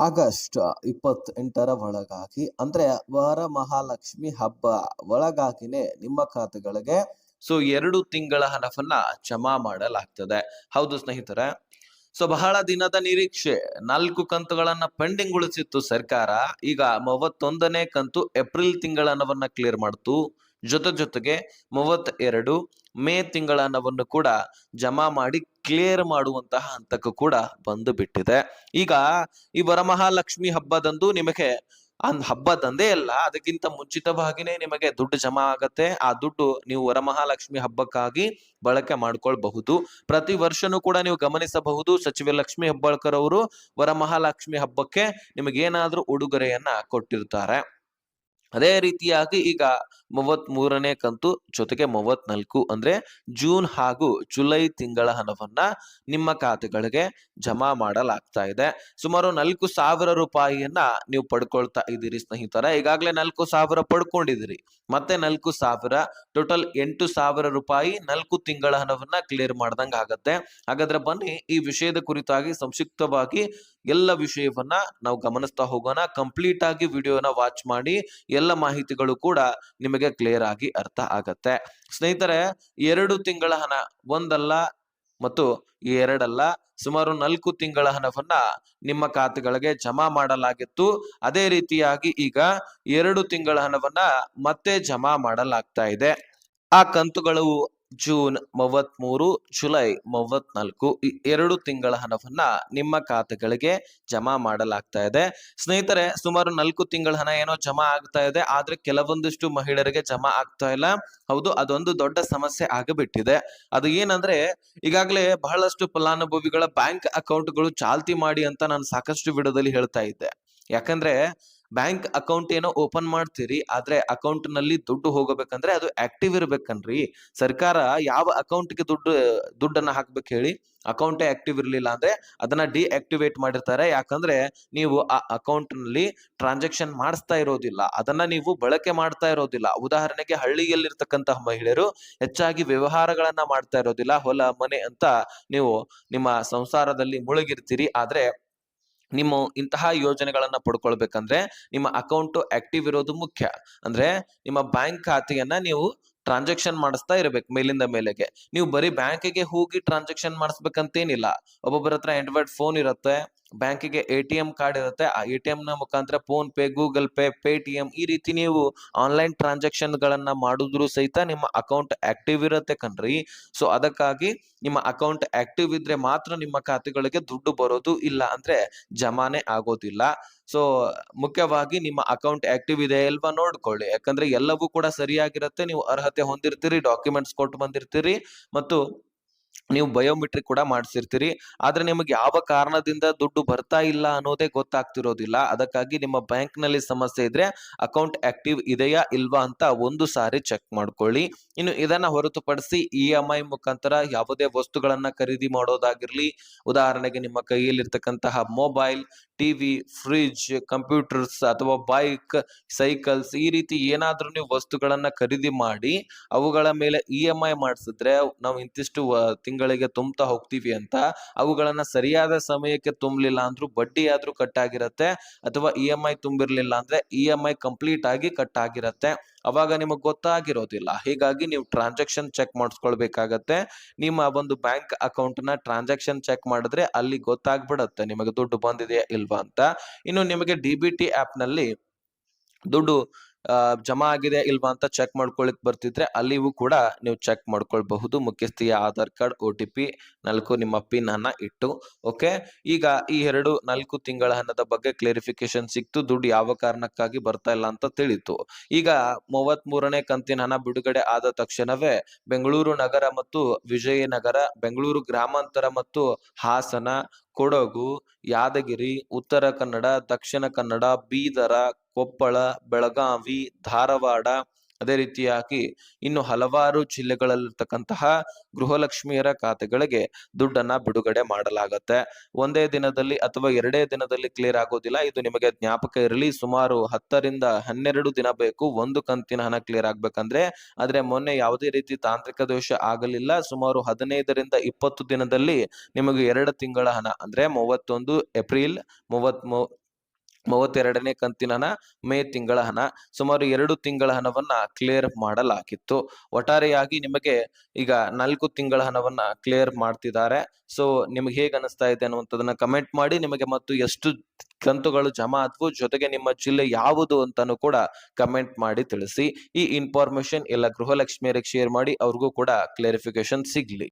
August 28ರ ಒಳಗಾಗಿ ಅಂದ್ರೆ ವರಮಹಾಲಕ್ಷ್ಮಿ ಹಬ್ಬ ಒಳಗಾಗಿನೇ ನಿಮ್ಮ ಖಾತೆಗಳಿಗೆ 2 ತಿಂಗಳ ಹಣವನ್ನ ಜಮಾ ಮಾಡಲಾಗ್ತದೆ. ಹೌದು ಸ್ನೇಹಿತರೆ, ಬಹಳ ದಿನದ ನಿರೀಕ್ಷೆ 4 ಕಂತುಗಳನ್ನ ಪೆಂಡಿಂಗ್ ಉಳಿಸಿತ್ತು ಸರ್ಕಾರ. ಈಗ 31ನೇ ಕಂತು ಏಪ್ರಿಲ್ ತಿಂಗಳ ಹಣವನ್ನ ಕ್ಲಿಯರ್ ಮಾಡ್ತು. ಜೊತೆಗೆ 32 ಮೇ ತಿಂಗಳ ಹಣವನ್ನು ಕೂಡ ಜಮಾ ಮಾಡಿ ಕ್ಲಿಯರ್ ಮಾಡುವಂತಹ ಹಂತಕ್ಕೂ ಕೂಡ ಬಂದು ಬಿಟ್ಟಿದೆ. ಈಗ ಈ ವರಮಹಾಲಕ್ಷ್ಮಿ ಹಬ್ಬದಂದು ನಿಮಗೆ ಹಬ್ಬದಂದೇ ಅಲ್ಲ, ಅದಕ್ಕಿಂತ ಮುಂಚಿತವಾಗಿನೇ ನಿಮಗೆ ದುಡ್ಡು ಜಮಾ ಆಗತ್ತೆ. ಆ ದುಡ್ಡು ನೀವು ವರಮಹಾಲಕ್ಷ್ಮಿ ಹಬ್ಬಕ್ಕಾಗಿ ಬಳಕೆ ಮಾಡ್ಕೊಳ್ಬಹುದು. ಪ್ರತಿ ವರ್ಷನೂ ಕೂಡ ನೀವು ಗಮನಿಸಬಹುದು, ಸಚಿವೆ ಲಕ್ಷ್ಮಿ ಹೆಬ್ಬಾಳ್ಕರ್ ಅವರು ವರಮಹಾಲಕ್ಷ್ಮಿ ಹಬ್ಬಕ್ಕೆ ನಿಮಗೇನಾದ್ರೂ ಉಡುಗೊರೆಯನ್ನ ಕೊಟ್ಟಿರ್ತಾರೆ. ಅದೇ ರೀತಿಯಾಗಿ ಈಗ 33ನೇ ಕಂತು ಜೊತೆಗೆ 34 ಅಂದ್ರೆ ಜೂನ್ ಹಾಗೂ ಜುಲೈ ತಿಂಗಳ ಹಣವನ್ನ ನಿಮ್ಮ ಖಾತೆಗಳಿಗೆ ಜಮಾ ಮಾಡಲಾಗ್ತಾ ಇದೆ. ಸುಮಾರು 4,000 ರೂಪಾಯಿಯನ್ನ ನೀವು ಪಡ್ಕೊಳ್ತಾ ಇದ್ದೀರಿ ಸ್ನೇಹಿತರೆ. ಈಗಾಗಲೇ 4,000 ಪಡ್ಕೊಂಡಿದ್ದೀರಿ, ಮತ್ತೆ 4,000 ಟೋಟಲ್ 8,000 ರೂಪಾಯಿ 4 ತಿಂಗಳ ಹಣವನ್ನ ಕ್ಲಿಯರ್ ಮಾಡ್ದಂಗ ಆಗತ್ತೆ. ಹಾಗಾದ್ರೆ ಬನ್ನಿ ಈ ವಿಷಯದ ಕುರಿತಾಗಿ ಸಂಕ್ಷಿಪ್ತವಾಗಿ ಎಲ್ಲ ವಿಷಯವನ್ನ ನಾವು ಗಮನಿಸ್ತಾ ಹೋಗೋಣ. ಕಂಪ್ಲೀಟ್ ಆಗಿ ವಿಡಿಯೋನ ವಾಚ್ ಮಾಡಿ, ಎಲ್ಲ ಮಾಹಿತಿಗಳು ಕೂಡ ನಿಮಗೆ ಕ್ಲಿಯರ್ ಆಗಿ ಅರ್ಥ ಆಗತ್ತೆ. ಸ್ನೇಹಿತರೆ, 2 ತಿಂಗಳ ಹಣ ಒಂದಲ್ಲ ಮತ್ತು ಎರಡಲ್ಲ, ಸುಮಾರು 4 ತಿಂಗಳ ಹಣವನ್ನ ನಿಮ್ಮ ಖಾತೆಗಳಿಗೆ ಜಮಾ ಮಾಡಲಾಗಿತ್ತು. ಅದೇ ರೀತಿಯಾಗಿ ಈಗ 2 ತಿಂಗಳ ಹಣವನ್ನ ಮತ್ತೆ ಜಮಾ ಮಾಡಲಾಗ್ತಾ ಇದೆ. ಆ ಕಂತುಗಳು ಜೂನ್ 33, ಜುಲೈ 34 ಈ 2 ತಿಂಗಳ ಹಣವನ್ನ ನಿಮ್ಮ ಖಾತೆಗಳಿಗೆ ಜಮಾ ಮಾಡಲಾಗ್ತಾ ಇದೆ. ಸ್ನೇಹಿತರೆ, ಸುಮಾರು 4 ತಿಂಗಳ ಹಣ ಏನೋ ಜಮಾ ಆಗ್ತಾ ಇದೆ, ಆದ್ರೆ ಕೆಲವೊಂದಿಷ್ಟು ಮಹಿಳೆಯರಿಗೆ ಜಮಾ ಆಗ್ತಾ ಇಲ್ಲ. ಹೌದು, ಅದೊಂದು ದೊಡ್ಡ ಸಮಸ್ಯೆ ಆಗಿಬಿಟ್ಟಿದೆ. ಅದು ಏನಂದ್ರೆ, ಈಗಾಗಲೇ ಬಹಳಷ್ಟು ಫಲಾನುಭವಿಗಳ ಬ್ಯಾಂಕ್ ಅಕೌಂಟ್ಗಳು ಚಾಲ್ತಿ ಮಾಡಿ ಅಂತ ನಾನು ಸಾಕಷ್ಟು ವಿಡಿಯೋದಲ್ಲಿ ಹೇಳ್ತಾ ಇದ್ದೆ. ಯಾಕಂದ್ರೆ ಬ್ಯಾಂಕ್ ಅಕೌಂಟ್ ಏನೋ ಓಪನ್ ಮಾಡ್ತೀರಿ, ಆದ್ರೆ ಅಕೌಂಟ್ ನಲ್ಲಿ ದುಡ್ಡು ಹೋಗಬೇಕಂದ್ರೆ ಅದು ಆಕ್ಟಿವ್ ಇರ್ಬೇಕನ್ರಿ. ಸರ್ಕಾರ ಯಾವ ಅಕೌಂಟ್ಗೆ ದುಡ್ಡನ್ನ ಹಾಕ್ಬೇಕು ಹೇಳಿ? ಅಕೌಂಟೇ ಆಕ್ಟಿವ್ ಇರ್ಲಿಲ್ಲ ಅಂದ್ರೆ ಅದನ್ನ ಡಿಆಕ್ಟಿವೇಟ್ ಮಾಡಿರ್ತಾರೆ. ಯಾಕಂದ್ರೆ ನೀವು ಆ ಅಕೌಂಟ್ ನಲ್ಲಿ ಟ್ರಾನ್ಸಾಕ್ಷನ್ ಮಾಡಿಸ್ತಾ ಇರೋದಿಲ್ಲ, ಅದನ್ನ ನೀವು ಬಳಕೆ ಮಾಡ್ತಾ ಇರೋದಿಲ್ಲ. ಉದಾಹರಣೆಗೆ, ಹಳ್ಳಿಯಲ್ಲಿರ್ತಕ್ಕಂತಹ ಮಹಿಳೆಯರು ಹೆಚ್ಚಾಗಿ ವ್ಯವಹಾರಗಳನ್ನ ಮಾಡ್ತಾ ಇರೋದಿಲ್ಲ, ಹೊಲ ಮನೆ ಅಂತ ನೀವು ನಿಮ್ಮ ಸಂಸಾರದಲ್ಲಿ ಮುಳುಗಿರ್ತೀರಿ. ಆದ್ರೆ ನಿಮ್ಮ ಇಂತಹ ಯೋಜನೆಗಳನ್ನ ಪಡ್ಕೊಳ್ಬೇಕಂದ್ರೆ ನಿಮ್ಮ ಅಕೌಂಟ್ ಆಕ್ಟಿವ್ ಇರೋದು ಮುಖ್ಯ. ಅಂದ್ರೆ ನಿಮ್ಮ ಬ್ಯಾಂಕ್ ಖಾತೆಯನ್ನ ನೀವು ಟ್ರಾನ್ಸಾಕ್ಷನ್ ಮಾಡಿಸ್ತಾ ಇರ್ಬೇಕು ಮೇಲಿಂದ ಮೇಲೆಗೆ. ನೀವು ಬರೀ ಬ್ಯಾಂಕಿಗೆ ಹೋಗಿ ಟ್ರಾನ್ಸಾಕ್ಷನ್ ಮಾಡಿಸ್ಬೇಕಂತೇನಿಲ್ಲ. ಒಬ್ಬೊಬ್ಬರ ಹತ್ರ ಆಂಡ್ರಾಯ್ಡ್ ಫೋನ್ ಇರುತ್ತೆ, ಬ್ಯಾಂಕಿಗೆ ATM ಕಾರ್ಡ್ ಇರುತ್ತೆ. ಆ ATM ನ ಮುಖಾಂತರ phone pay, Google pay, Paytm ಈ ರೀತಿ ನೀವು ಆನ್ಲೈನ್ ಟ್ರಾನ್ಸಾಕ್ಷನ್ ಗಳನ್ನ ಮಾಡಿದ್ರು ಸಹಿತ ನಿಮ್ಮ ಅಕೌಂಟ್ ಆಕ್ಟಿವ್ ಇರುತ್ತೆ ಕಣ್ರಿ. ಅದಕ್ಕಾಗಿ ನಿಮ್ಮ ಅಕೌಂಟ್ ಆಕ್ಟಿವ್ ಇದ್ರೆ ಮಾತ್ರ ನಿಮ್ಮ ಖಾತೆಗಳಿಗೆ ದುಡ್ಡು ಬರೋದು, ಇಲ್ಲ ಅಂದ್ರೆ ಜಮಾನೆ ಆಗೋದಿಲ್ಲ. ಸೊ ಮುಖ್ಯವಾಗಿ ನಿಮ್ಮ ಅಕೌಂಟ್ ಆಕ್ಟಿವ್ ಇದೆ ಇಲ್ವಾ ನೋಡ್ಕೊಳ್ಳಿ. ಯಾಕಂದ್ರೆ ಎಲ್ಲವೂ ಕೂಡ ಸರಿಯಾಗಿರುತ್ತೆ, ನೀವು ಅರ್ಹತೆ ಹೊಂದಿರ್ತೀರಿ, ಡಾಕ್ಯುಮೆಂಟ್ಸ್ ಕೊಟ್ಟು ಬಂದಿರ್ತೀರಿ ಮತ್ತು ನೀವು ಬಯೋಮೆಟ್ರಿಕ್ ಕೂಡ ಮಾಡಿಸಿರ್ತೀರಿ. ಆದ್ರೆ ನಿಮಗೆ ಯಾವ ಕಾರಣದಿಂದ ದುಡ್ಡು ಬರ್ತಾ ಇಲ್ಲ ಅನ್ನೋದೇ ಗೊತ್ತಾಗ್ತಿರೋದಿಲ್ಲ. ಅದಕ್ಕಾಗಿ ನಿಮ್ಮ ಬ್ಯಾಂಕ್ ನಲ್ಲಿ ಸಮಸ್ಯೆ ಇದ್ರೆ ಅಕೌಂಟ್ ಆಕ್ಟಿವ್ ಇದೆಯಾ ಇಲ್ವಾ ಅಂತ ಒಂದು ಸಾರಿ ಚೆಕ್ ಮಾಡ್ಕೊಳ್ಳಿ. ಇನ್ನು ಇದನ್ನ ಹೊರತುಪಡಿಸಿ EMI ಮುಖಾಂತರ ಯಾವುದೇ ವಸ್ತುಗಳನ್ನ ಖರೀದಿ ಮಾಡೋದಾಗಿರ್ಲಿ, ಉದಾಹರಣೆಗೆ ನಿಮ್ಮ ಕೈಯಲ್ಲಿರ್ತಕ್ಕಂತಹ ಮೊಬೈಲ್, ಟಿವಿ, ಫ್ರಿಡ್ಜ್, ಕಂಪ್ಯೂಟರ್ಸ್ ಅಥವಾ ಬೈಕ್, ಸೈಕಲ್ಸ್ ಈ ರೀತಿ ಏನಾದ್ರೂ ನೀವು ವಸ್ತುಗಳನ್ನ ಖರೀದಿ ಮಾಡಿ ಅವುಗಳ ಮೇಲೆ EMI ಮಾಡಿಸಿದ್ರೆ, ನಾವು ಇಂತಿಷ್ಟು ತಿಂಗಳಿಗೆ ತುಂಬ್ತಾ ಹೋಗ್ತೀವಿ ಅಂತ, ಅವುಗಳನ್ನ ಸರಿಯಾದ ಸಮಯಕ್ಕೆ ತುಂಬಲಿಲ್ಲ ಅಂದ್ರೂ ಬಡ್ಡಿ ಆದ್ರೂ ಕಟ್ ಆಗಿರತ್ತೆ, ಅಥವಾ EMI ತುಂಬಿರ್ಲಿಲ್ಲ ಅಂದ್ರೆ EMI ಕಂಪ್ಲೀಟ್ ಆಗಿ ಕಟ್ ಆಗಿರತ್ತೆ. ಅವಾಗ ನಿಮಗ್ ಗೊತ್ತಾಗಿರೋದಿಲ್ಲ. ಹೀಗಾಗಿ ನೀವು ಟ್ರಾನ್ಸಾಕ್ಷನ್ ಚೆಕ್ ಮಾಡಿಸ್ಕೊಳ್ಬೇಕಾಗತ್ತೆ. ನಿಮ್ಮ ಒಂದು ಬ್ಯಾಂಕ್ ಅಕೌಂಟ್ ನ ಟ್ರಾನ್ಸಾಕ್ಷನ್ ಚೆಕ್ ಮಾಡಿದ್ರೆ ಅಲ್ಲಿ ಗೊತ್ತಾಗ್ಬಿಡತ್ತೆ ನಿಮಗೆ ದುಡ್ಡು ಬಂದಿದೆಯಾ ಇಲ್ವಾ ಅಂತ. ಇನ್ನು ನಿಮಗೆ DBT ಆಪ್ ನಲ್ಲಿ ದುಡ್ಡು ಜಮಾ ಆಗಿದೆ ಇಲ್ವಾ ಅಂತ ಚೆಕ್ ಮಾಡ್ಕೊಳ್ಳಿಕ್ ಬರ್ತಿದ್ರೆ ಅಲ್ಲಿಯೂ ಕೂಡ ನೀವು ಚೆಕ್ ಮಾಡ್ಕೊಳ್ಬಹುದು. ಮುಖ್ಯಸ್ಥಿಯ ಆಧಾರ್ ಕಾರ್ಡ್, OTP 4 ನಿಮ್ಮ ಪಿನ್ ಅನ್ನ ಇಟ್ಟು. ಓಕೆ, ಈಗ ಈ 4 ತಿಂಗಳ ಹಣದ ಬಗ್ಗೆ ಕ್ಲಾರಿಫಿಕೇಶನ್ ಸಿಕ್ತು. ದುಡ್ಡು ಯಾವ ಕಾರಣಕ್ಕಾಗಿ ಬರ್ತಾ ಇಲ್ಲ ಅಂತ ತಿಳಿತು. ಈಗ 33ನೇ ಕಂತಿನ ಹಣ ಬಿಡುಗಡೆ ಆದ ತಕ್ಷಣವೇ ಬೆಂಗಳೂರು ನಗರ ಮತ್ತು ವಿಜಯನಗರ, ಬೆಂಗಳೂರು ಗ್ರಾಮಾಂತರ ಮತ್ತು ಹಾಸನ, ಕೊಡಗು, ಯಾದಗಿರಿ, ಉತ್ತರ ಕನ್ನಡ, ದಕ್ಷಿಣ ಕನ್ನಡ, ಬೀದರ, ಕೊಪ್ಪಳ, ಬೆಳಗಾವಿ, ಧಾರವಾಡ, ಅದೇ ರೀತಿಯಾಗಿ ಇನ್ನು ಹಲವಾರು ಜಿಲ್ಲೆಗಳಲ್ಲಿರ್ತಕ್ಕಂತಹ ಗೃಹಲಕ್ಷ್ಮಿಯರ ಖಾತೆಗಳಿಗೆ ದುಡ್ಡನ್ನ ಬಿಡುಗಡೆ ಮಾಡಲಾಗತ್ತೆ. ಒಂದೇ ದಿನದಲ್ಲಿ ಅಥವಾ 2 ದಿನದಲ್ಲಿ ಕ್ಲಿಯರ್ ಆಗೋದಿಲ್ಲ. ಇದು ನಿಮಗೆ ಜ್ಞಾಪಕ ಇರಲಿ. ಸುಮಾರು 10 ರಿಂದ 12 ದಿನ ಬೇಕು ಒಂದು ಕಂತಿನ ಹಣ ಕ್ಲಿಯರ್ ಆಗ್ಬೇಕಂದ್ರೆ. ಆದ್ರೆ ಮೊನ್ನೆ ಯಾವುದೇ ರೀತಿ ತಾಂತ್ರಿಕ ದೋಷ ಆಗಲಿಲ್ಲ. ಸುಮಾರು 15 ರಿಂದ 20 ದಿನದಲ್ಲಿ ನಿಮಗೆ 2 ತಿಂಗಳ ಹಣ ಅಂದ್ರೆ 31 ಏಪ್ರಿಲ್, 32ನೇ ಕಂತಿನ ಹಣ, ಮೇ ತಿಂಗಳ ಹಣ, ಸುಮಾರು 2 ತಿಂಗಳ ಹಣವನ್ನ ಕ್ಲಿಯರ್ ಮಾಡಲಾಗಿತ್ತು. ಒಟ್ಟಾರೆಯಾಗಿ ನಿಮಗೆ ಈಗ 4 ತಿಂಗಳ ಹಣವನ್ನ ಕ್ಲಿಯರ್ ಮಾಡ್ತಿದ್ದಾರೆ. ಸೊ ನಿಮ್ಗೆ ಹೇಗೆ ಅನಿಸ್ತಾ ಇದೆ ಅನ್ನುವಂಥದ್ದನ್ನ ಕಮೆಂಟ್ ಮಾಡಿ. ನಿಮಗೆ ಮತ್ತು ಎಷ್ಟು ಕಂತುಗಳು ಜಮಾ ಆದ್ವು, ಜೊತೆಗೆ ನಿಮ್ಮ ಜಿಲ್ಲೆ ಯಾವುದು ಅಂತಾನು ಕೂಡ ಕಮೆಂಟ್ ಮಾಡಿ ತಿಳಿಸಿ. ಈ ಇನ್ಫಾರ್ಮೇಶನ್ ಎಲ್ಲ ಗೃಹಲಕ್ಷ್ಮಿಯರಿಗೆ ಶೇರ್ ಮಾಡಿ, ಅವ್ರಿಗೂ ಕೂಡ ಕ್ಲಾರಿಫಿಕೇಶನ್ ಸಿಗ್ಲಿ.